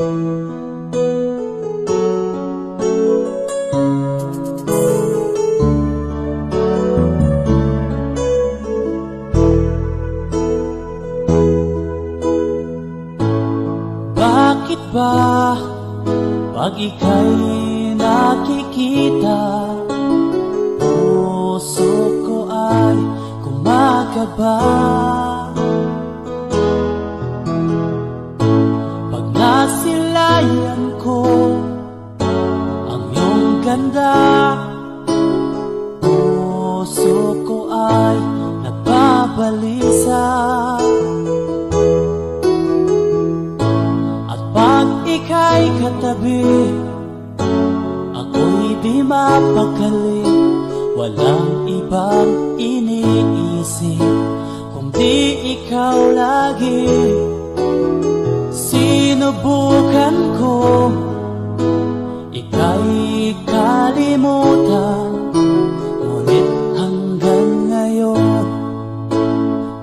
Bakit ba pag ika'y nakikita, puso ko ay kumakaba? Pag nasilayan ko ang iyong ganda, puso ko ay nagbabalisa. Pag ika'y katabi, ako'y di mapakali. Walang ibang iniisip kundi ikaw lagi. Sinubukan ko ika'y kalimutan, ngunit hanggang ngayon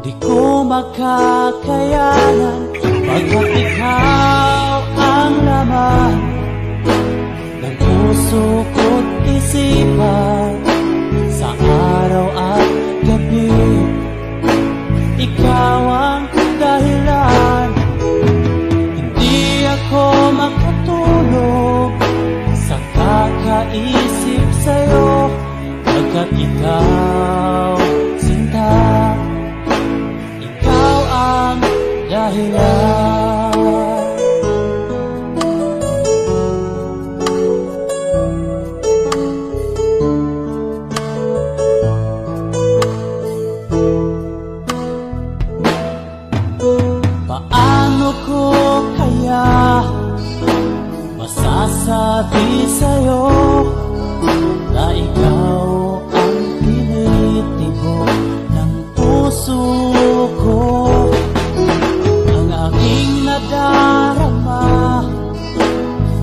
di ko makakayanan. Pagkat ikaw ang laman ng puso ko't isipan, sa araw at gabi ikaw ang dahilan. Hindi ako makatulog sa kakaisip sa'yo, pagkat ikaw, sinta, ikaw ang dahilan. Paano ko kaya masasabi sa'yo na ikaw ang tinitibok ng puso ko? Ang aking nadarama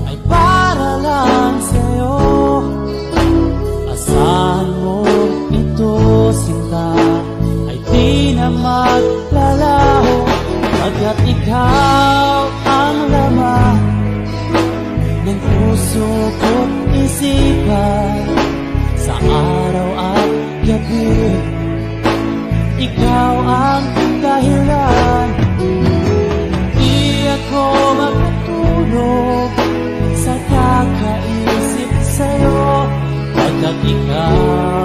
ay para lang sa'yo. Asahan mo ito, sinta, ay di na maglalaho, pagkat ikaw ang laman ng puso ko't isipan, sa araw at gabi ikaw ang dahilan. Di ako makatulog sa kakaisip sa'yo, pagkat ikaw